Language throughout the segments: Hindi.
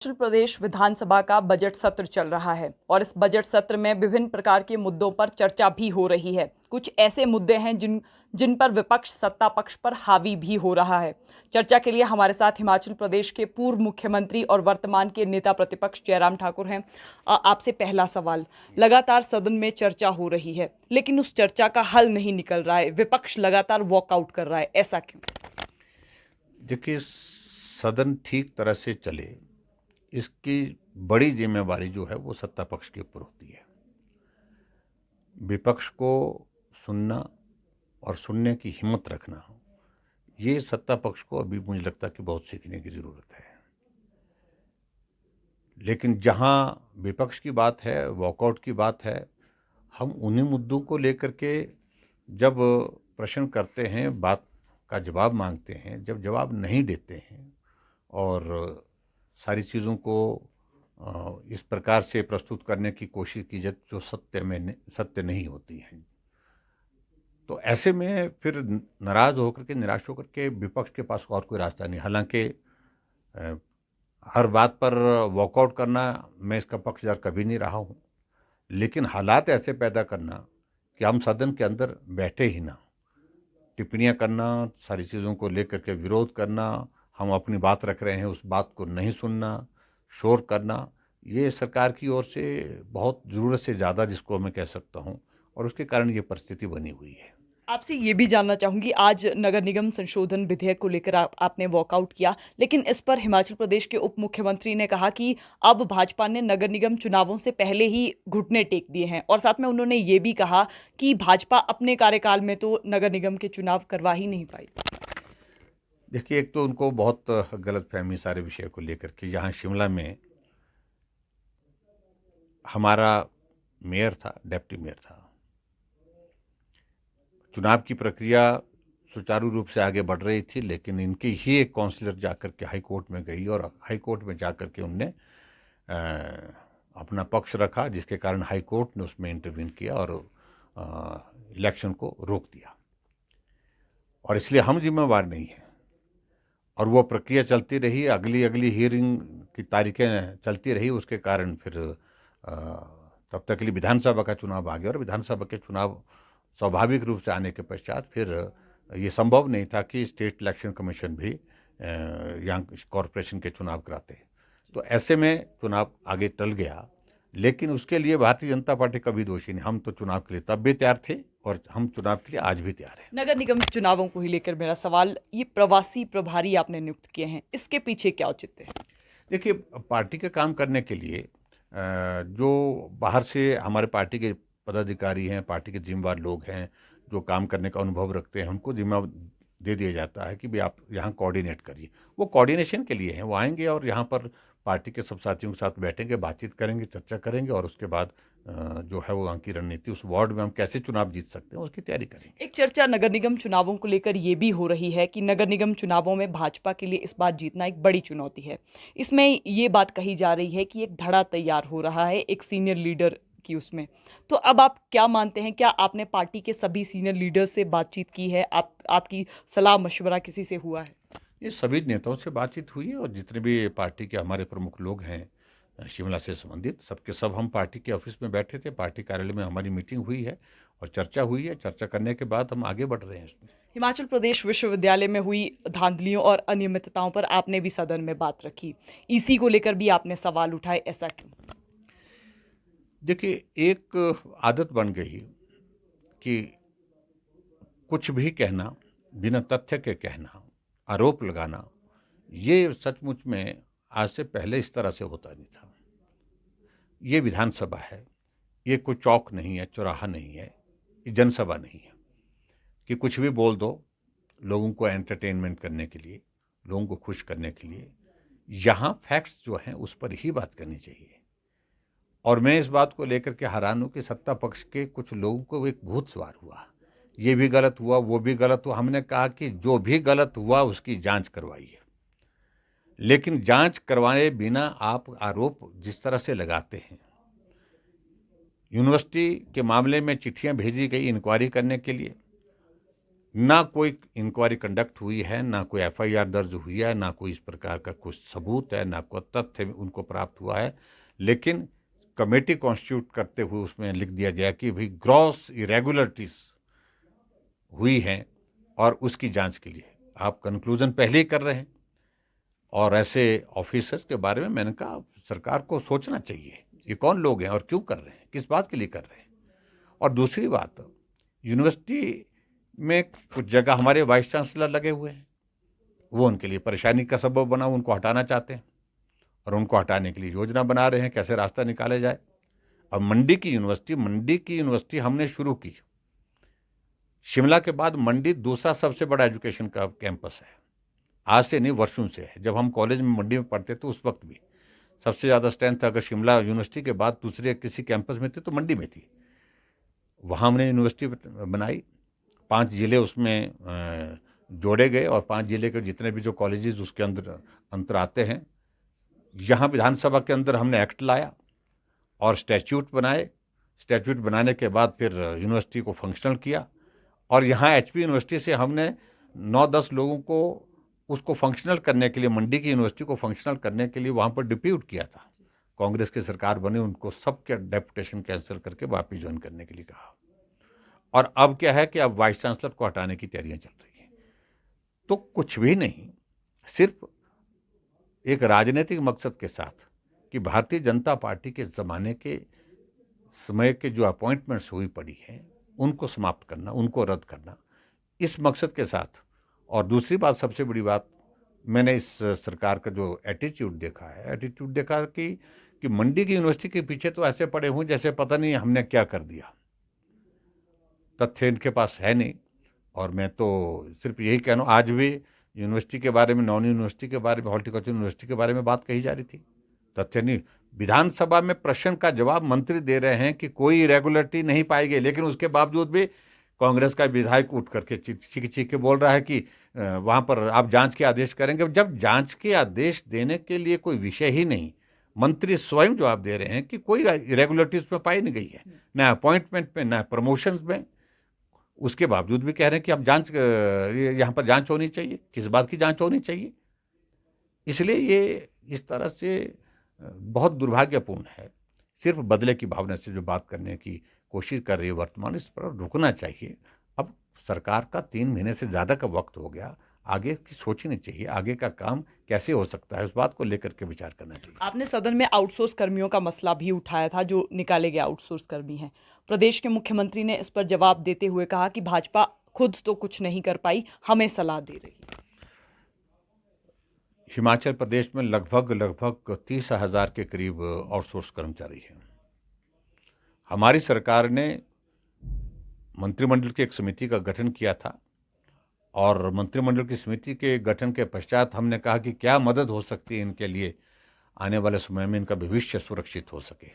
हिमाचल प्रदेश विधानसभा का बजट सत्र चल रहा है और इस बजट सत्र में विभिन्न प्रकार के मुद्दों पर चर्चा भी हो रही है। कुछ ऐसे मुद्दे हैं जिन पर विपक्ष सत्ता पक्ष पर हावी भी हो रहा है। चर्चा के लिए हमारे साथ हिमाचल प्रदेश के पूर्व मुख्यमंत्री और वर्तमान के नेता प्रतिपक्ष जयराम ठाकुर हैं। आपसे पहला सवाल, लगातार सदन में चर्चा हो रही है लेकिन उस चर्चा का हल नहीं निकल रहा है, विपक्ष लगातार वॉकआउट कर रहा है, ऐसा क्यों? देखिए, सदन ठीक तरह से चले इसकी बड़ी जिम्मेवारी जो है वो सत्ता पक्ष के ऊपर होती है। विपक्ष को सुनना और सुनने की हिम्मत रखना, ये सत्ता पक्ष को अभी मुझे लगता है कि बहुत सीखने की ज़रूरत है। लेकिन जहाँ विपक्ष की बात है, वॉकआउट की बात है, हम उन्हीं मुद्दों को लेकर के जब प्रश्न करते हैं, बात का जवाब मांगते हैं, जब जवाब नहीं देते हैं और सारी चीज़ों को इस प्रकार से प्रस्तुत करने की कोशिश की जाए जो सत्य नहीं होती हैं, तो ऐसे में फिर नाराज़ होकर के, निराश होकर के विपक्ष के पास और कोई रास्ता नहीं। हालांकि हर बात पर वॉकआउट करना, मैं इसका पक्षधर कभी नहीं रहा हूँ, लेकिन हालात ऐसे पैदा करना कि हम सदन के अंदर बैठे ही ना, टिप्पणियाँ करना, सारी चीज़ों को लेकर के विरोध करना, हम अपनी बात रख रहे हैं उस बात को नहीं सुनना, शोर करना, ये सरकार की ओर से बहुत ज़रूरत से ज़्यादा, जिसको मैं कह सकता हूँ, और उसके कारण ये परिस्थिति बनी हुई है। आपसे ये भी जानना चाहूंगी, आज नगर निगम संशोधन विधेयक को लेकर आपने वॉकआउट किया, लेकिन इस पर हिमाचल प्रदेश के उप मुख्यमंत्री ने कहा कि अब भाजपा ने नगर निगम चुनावों से पहले ही घुटने टेक दिए हैं और साथ में उन्होंने ये भी कहा कि भाजपा अपने कार्यकाल में तो नगर निगम के चुनाव करवा ही नहीं पाई। देखिए, एक तो उनको बहुत गलतफहमी सारे विषय को लेकर के। यहाँ शिमला में हमारा मेयर था, डिप्टी मेयर था, चुनाव की प्रक्रिया सुचारू रूप से आगे बढ़ रही थी, लेकिन इनकी ही एक काउंसलर जाकर के हाई कोर्ट में गई और हाई कोर्ट में जाकर के उनने अपना पक्ष रखा, जिसके कारण हाई कोर्ट ने उसमें इंटरवीन किया और इलेक्शन को रोक दिया। और इसलिए हम जिम्मेवार नहीं हैं, और वो प्रक्रिया चलती रही, अगली हियरिंग की तारीखें चलती रही। उसके कारण फिर तब तक के लिए विधानसभा का चुनाव आ गया, और विधानसभा के चुनाव स्वाभाविक रूप से आने के पश्चात फिर ये संभव नहीं था कि स्टेट इलेक्शन कमीशन भी यहाँ कॉरपोरेशन के चुनाव कराते। तो ऐसे में चुनाव आगे टल गया, लेकिन उसके लिए भारतीय जनता पार्टी का भी दोषी नहीं। हम तो चुनाव के लिए तब भी तैयार थे और हम चुनाव के लिए आज भी तैयार हैं। नगर निगम चुनावों को ही लेकर मेरा सवाल, ये प्रवासी प्रभारी आपने नियुक्त किए हैं, इसके पीछे क्या औचित्य है? देखिए, पार्टी का काम करने के लिए जो बाहर से हमारे पार्टी के पदाधिकारी हैं, पार्टी के जिम्मेवार लोग हैं, जो काम करने का अनुभव रखते हैं, उनको जिम्मा दे दिया जाता है कि भाई आप यहाँ कोऑर्डिनेट करिए। वो कोऑर्डिनेशन के लिए हैं, वो आएंगे और यहाँ पर पार्टी के सब साथियों के साथ बैठेंगे, बातचीत करेंगे, चर्चा करेंगे, और उसके बाद जो है वो वहाँ की रणनीति, उस वार्ड में हम कैसे चुनाव जीत सकते हैं, उसकी तैयारी करेंगे। एक चर्चा नगर निगम चुनावों को लेकर ये भी हो रही है कि नगर निगम चुनावों में भाजपा के लिए इस बार जीतना एक बड़ी चुनौती है। इसमें ये बात कही जा रही है कि एक धड़ा तैयार हो रहा है एक सीनियर लीडर की उसमें। तो अब आप क्या मानते हैं, क्या आपने पार्टी के सभी सीनियर लीडर से बातचीत की है? आपकी सलाह मशवरा किसी से हुआ है? ये सभी नेताओं से बातचीत हुई है, और जितने भी पार्टी के हमारे प्रमुख लोग हैं शिमला से संबंधित, सबके सब हम पार्टी के ऑफिस में बैठे थे, पार्टी कार्यालय में हमारी मीटिंग हुई है और चर्चा हुई है। चर्चा करने के बाद हम आगे बढ़ रहे हैं इसमें। हिमाचल प्रदेश विश्वविद्यालय में हुई धांधलियों और अनियमितताओं पर आपने भी सदन में बात रखी, ईसी को लेकर भी आपने सवाल उठाए, ऐसा क्यों? देखिए, एक आदत बन गई कि कुछ भी कहना, बिना तथ्य के कहना, आरोप लगाना, ये सचमुच में आज से पहले इस तरह से होता नहीं था। ये विधानसभा है, ये कोई चौक नहीं है, चौराहा नहीं है, ये जनसभा नहीं है कि कुछ भी बोल दो लोगों को एंटरटेनमेंट करने के लिए, लोगों को खुश करने के लिए। यहाँ फैक्ट्स जो हैं उस पर ही बात करनी चाहिए। और मैं इस बात को लेकर के हैरान हूँ कि सत्ता पक्ष के कुछ लोगों को एक भूत सवार हुआ, ये भी गलत हुआ, वो भी गलत हुआ। हमने कहा कि जो भी गलत हुआ उसकी जांच करवाइए, लेकिन जांच करवाए बिना आप आरोप जिस तरह से लगाते हैं। यूनिवर्सिटी के मामले में चिट्ठियां भेजी गई इंक्वायरी करने के लिए, ना कोई इंक्वायरी कंडक्ट हुई है, ना कोई एफआईआर दर्ज हुई है, ना कोई इस प्रकार का कुछ सबूत है, ना कोई तथ्य उनको प्राप्त हुआ है। लेकिन कमेटी कॉन्स्टिट्यूट करते हुए उसमें लिख दिया गया कि भाई ग्रॉस इरेगुलरिटीज हुई हैं और उसकी जांच के लिए आप कंक्लूजन पहले ही कर रहे हैं। और ऐसे ऑफिसर्स के बारे में मैंने कहा सरकार को सोचना चाहिए, ये कौन लोग हैं और क्यों कर रहे हैं, किस बात के लिए कर रहे हैं। और दूसरी बात, यूनिवर्सिटी में कुछ जगह हमारे वाइस चांसलर लगे हुए हैं, वो उनके लिए परेशानी का सबब बना, उनको हटाना चाहते हैं और उनको हटाने के लिए योजना बना रहे हैं कैसे रास्ता निकाला जाए। अब मंडी की यूनिवर्सिटी हमने शुरू की। शिमला के बाद मंडी दूसरा सबसे बड़ा एजुकेशन का कैंपस है, आज से नहीं वर्षों से है। जब हम कॉलेज में मंडी में पढ़ते थे उस वक्त भी सबसे ज़्यादा स्ट्रेंथ अगर शिमला यूनिवर्सिटी के बाद दूसरे किसी कैंपस में थे तो मंडी में थी। वहाँ हमने यूनिवर्सिटी बनाई, 5 ज़िले उसमें जोड़े गए और 5 ज़िले के जितने भी जो कॉलेजेस उसके अंतर आते हैं। यहाँ विधानसभा के अंदर हमने एक्ट लाया और स्टैट्यूट बनाए। स्टैट्यूट बनाने के बाद फिर यूनिवर्सिटी को फंक्शनल किया और यहाँ एचपी यूनिवर्सिटी से हमने 9-10 लोगों को उसको फंक्शनल करने के लिए, मंडी की यूनिवर्सिटी को फंक्शनल करने के लिए वहाँ पर डिप्यूट किया था। कांग्रेस की सरकार बनी, उनको सबके डेपुटेशन कैंसिल करके वापस ज्वाइन करने के लिए कहा। और अब क्या है कि अब वाइस चांसलर को हटाने की तैयारियां चल रही हैं। तो कुछ भी नहीं, सिर्फ एक राजनीतिक मकसद के साथ कि भारतीय जनता पार्टी के ज़माने के समय के जो अपॉइंटमेंट्स हुई पड़ी हैं उनको समाप्त करना, उनको रद्द करना, इस मकसद के साथ। और दूसरी बात, सबसे बड़ी बात, मैंने इस सरकार का जो एटीट्यूड देखा कि मंडी की यूनिवर्सिटी के पीछे तो ऐसे पड़े हुए जैसे पता नहीं हमने क्या कर दिया। तथ्य इनके पास है नहीं। और मैं तो सिर्फ यही कहना, आज भी यूनिवर्सिटी के बारे में, नॉन यूनिवर्सिटी के बारे में, हॉर्टिकल्चर यूनिवर्सिटी के बारे में बात कही जा रही थी, तथ्य नहीं। विधानसभा में प्रश्न का जवाब मंत्री दे रहे हैं कि कोई इरेगुलरिटी नहीं पाई गई, लेकिन उसके बावजूद भी कांग्रेस का विधायक उठ करके चीख के बोल रहा है कि वहाँ पर आप जांच के आदेश करेंगे। जब जांच के आदेश देने के लिए कोई विषय ही नहीं, मंत्री स्वयं जवाब दे रहे हैं कि कोई इरेगुलरिटीज में पाई नहीं गई है, न अपॉइंटमेंट में, न प्रमोशंस में। उसके बावजूद भी कह रहे हैं कि अब जांच, यहाँ पर जांच होनी चाहिए। किस बात की जांच होनी चाहिए? इसलिए ये इस तरह से बहुत दुर्भाग्यपूर्ण है। सिर्फ बदले की भावना से जो बात करने की कोशिश कर रही है वर्तमान, इस पर रुकना चाहिए। अब सरकार का 3 महीने से ज़्यादा का वक्त हो गया, आगे की सोचनी चाहिए, आगे का काम कैसे हो सकता है, उस बात को लेकर के विचार करना चाहिए। आपने सदन में आउटसोर्स कर्मियों का मसला भी उठाया था, जो निकाले गए आउटसोर्स कर्मी हैं। प्रदेश के मुख्यमंत्री ने इस पर जवाब देते हुए कहा कि भाजपा खुद तो कुछ नहीं कर पाई, हमें सलाह दे रही है। हिमाचल प्रदेश में लगभग 30,000 के करीब आउटसोर्स कर्मचारी हैं। हमारी सरकार ने मंत्रिमंडल की एक समिति का गठन किया था और मंत्रिमंडल की समिति के गठन के पश्चात हमने कहा कि क्या मदद हो सकती है इनके लिए, आने वाले समय में इनका भविष्य सुरक्षित हो सके।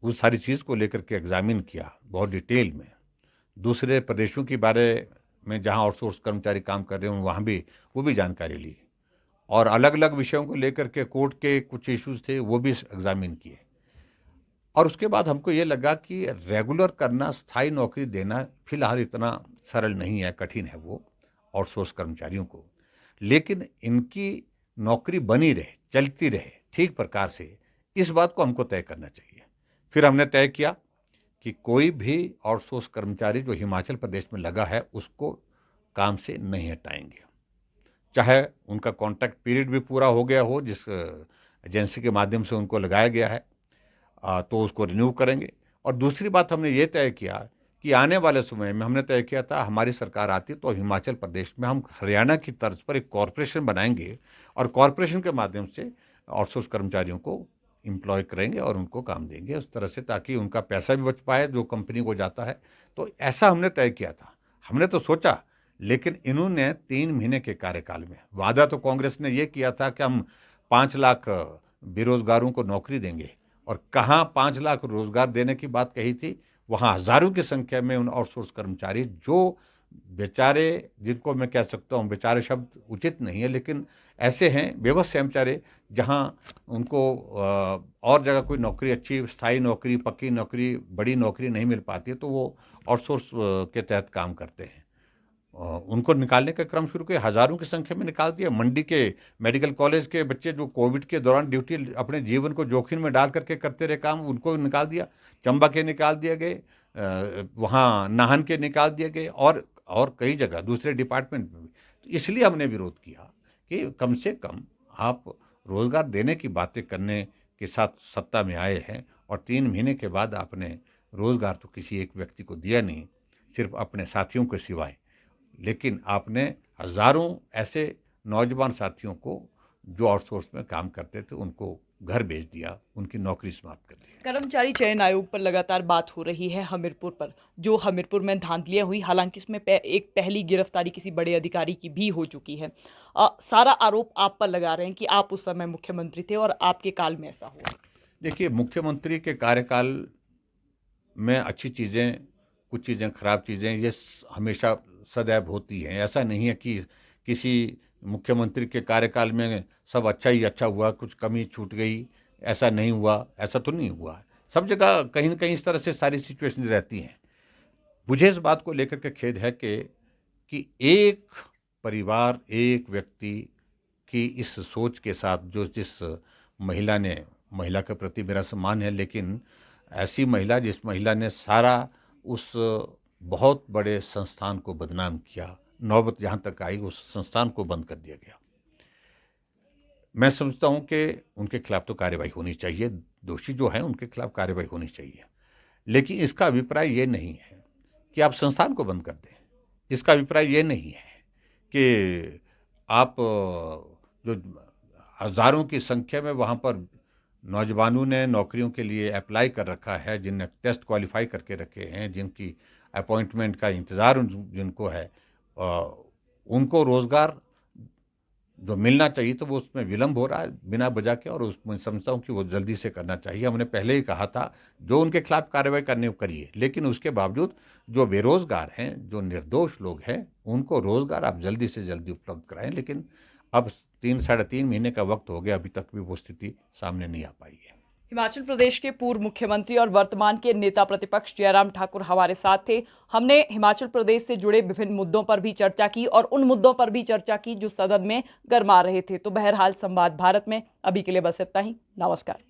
उस सारी चीज़ को लेकर के एग्जामिन किया बहुत डिटेल में। दूसरे प्रदेशों के बारे में जहां आउटसोर्स कर्मचारी काम कर रहे हैं वहाँ भी वो भी जानकारी ली और अलग अलग विषयों को लेकर के कोर्ट के कुछ इश्यूज थे वो भी एग्जामिन किए। और उसके बाद हमको ये लगा कि रेगुलर करना, स्थायी नौकरी देना फिलहाल इतना सरल नहीं है, कठिन है वो आउटसोर्स कर्मचारियों को। लेकिन इनकी नौकरी बनी रहे, चलती रहे ठीक प्रकार से, इस बात को हमको तय करना चाहिए। फिर हमने तय किया कि कोई भी आउटसोर्स कर्मचारी जो हिमाचल प्रदेश में लगा है उसको काम से नहीं हटाएंगे, चाहे उनका कॉन्ट्रैक्ट पीरियड भी पूरा हो गया हो, जिस एजेंसी के माध्यम से उनको लगाया गया है तो उसको रिन्यू करेंगे। और दूसरी बात हमने ये तय किया कि आने वाले समय में हमने तय किया था हमारी सरकार आती तो हिमाचल प्रदेश में हम हरियाणा की तर्ज पर एक कॉरपोरेशन बनाएंगे और कॉरपोरेशन के माध्यम से आउटसोर्स कर्मचारियों को एम्प्लॉय करेंगे और उनको काम देंगे उस तरह से, ताकि उनका पैसा भी बच पाए जो कंपनी को जाता है। तो ऐसा हमने तय किया था। हमने तो सोचा, लेकिन इन्होंने 3 महीने के कार्यकाल में, वादा तो कांग्रेस ने ये किया था कि हम 5 लाख बेरोजगारों को नौकरी देंगे, और कहाँ 5 लाख रोजगार देने की बात कही थी, वहाँ हजारों की संख्या में उन आउटसोर्स कर्मचारी जो बेचारे, जिनको मैं कह सकता हूँ, बेचारे शब्द उचित नहीं है, लेकिन ऐसे हैं बेबस हैं बेचारे, जहाँ उनको और जगह कोई नौकरी, अच्छी स्थायी नौकरी, पक्की नौकरी, बड़ी नौकरी नहीं मिल पाती है, तो वो आउटसोर्स के तहत काम करते हैं। उनको निकालने का क्रम शुरू किया, हज़ारों की संख्या में निकाल दिया। मंडी के मेडिकल कॉलेज के बच्चे जो कोविड के दौरान ड्यूटी अपने जीवन को जोखिम में डाल करके करते रहे काम, उनको निकाल दिया। चंबा के निकाल दिए गए, वहाँ नाहन के निकाल दिए गए, और कई जगह दूसरे डिपार्टमेंट में भी। तो इसलिए हमने विरोध किया कि कम से कम आप रोज़गार देने की बातें करने के साथ सत्ता में आए हैं, और 3 महीने के बाद आपने रोज़गार तो किसी एक व्यक्ति को दिया नहीं, सिर्फ अपने साथियों के सिवाय। लेकिन आपने हज़ारों ऐसे नौजवान साथियों को जो आउटसोर्स में काम करते थे उनको घर भेज दिया, उनकी नौकरी समाप्त कर दी। कर्मचारी चयन आयोग पर लगातार बात हो रही है हमीरपुर पर, जो हमीरपुर में धांधलियां हुई, हालांकि इसमें एक पहली गिरफ्तारी किसी बड़े अधिकारी की भी हो चुकी है। सारा आरोप आप पर लगा रहे हैं कि आप उस समय मुख्यमंत्री थे और आपके काल में ऐसा हुआ। देखिए, मुख्यमंत्री के कार्यकाल में अच्छी चीज़ें, कुछ चीज़ें, खराब चीज़ें, ये हमेशा सदैव होती हैं। ऐसा नहीं है कि किसी मुख्यमंत्री के कार्यकाल में सब अच्छा ही अच्छा हुआ, कुछ कमी छूट गई, ऐसा नहीं हुआ, ऐसा तो नहीं हुआ। सब जगह कहीं न कहीं इस तरह से सारी सिचुएशन रहती हैं। मुझे इस बात को लेकर के खेद है कि एक परिवार, एक व्यक्ति की इस सोच के साथ, जो जिस महिला के प्रति मेरा सम्मान है, लेकिन ऐसी महिला, जिस महिला ने सारा उस बहुत बड़े संस्थान को बदनाम किया, नौबत जहाँ तक आई उस संस्थान को बंद कर दिया गया। मैं समझता हूँ कि उनके खिलाफ तो कार्रवाई होनी चाहिए, दोषी जो हैं उनके खिलाफ कार्रवाई होनी चाहिए। लेकिन इसका अभिप्राय ये नहीं है कि आप संस्थान को बंद कर दें। इसका अभिप्राय ये नहीं है कि आप जो हज़ारों की संख्या में वहाँ पर नौजवानों ने नौकरियों के लिए अप्लाई कर रखा है, जिनने टेस्ट क्वालिफाई करके रखे हैं, जिनकी अपॉइंटमेंट का इंतज़ार जिनको है, उनको रोज़गार जो मिलना चाहिए तो वो उसमें विलम्ब हो रहा है बिना वजह के, और उसमें समझता हूँ कि वो जल्दी से करना चाहिए। हमने पहले ही कहा था, जो उनके खिलाफ कार्रवाई करने को करिए, लेकिन उसके बावजूद जो बेरोज़गार हैं, जो निर्दोष लोग हैं, उनको रोज़गार आप जल्दी से जल्दी उपलब्ध कराएं। लेकिन अब 3 साढ़े 3 महीने का वक्त हो गया, अभी तक भी वो स्थिति सामने नहीं आ पाई है। हिमाचल प्रदेश के पूर्व मुख्यमंत्री और वर्तमान के नेता प्रतिपक्ष जयराम ठाकुर हमारे साथ थे। हमने हिमाचल प्रदेश से जुड़े विभिन्न मुद्दों पर भी चर्चा की और उन मुद्दों पर भी चर्चा की जो सदन में गरमा रहे थे। तो बहरहाल संवाद भारत में अभी के लिए बस इतना ही। नमस्कार।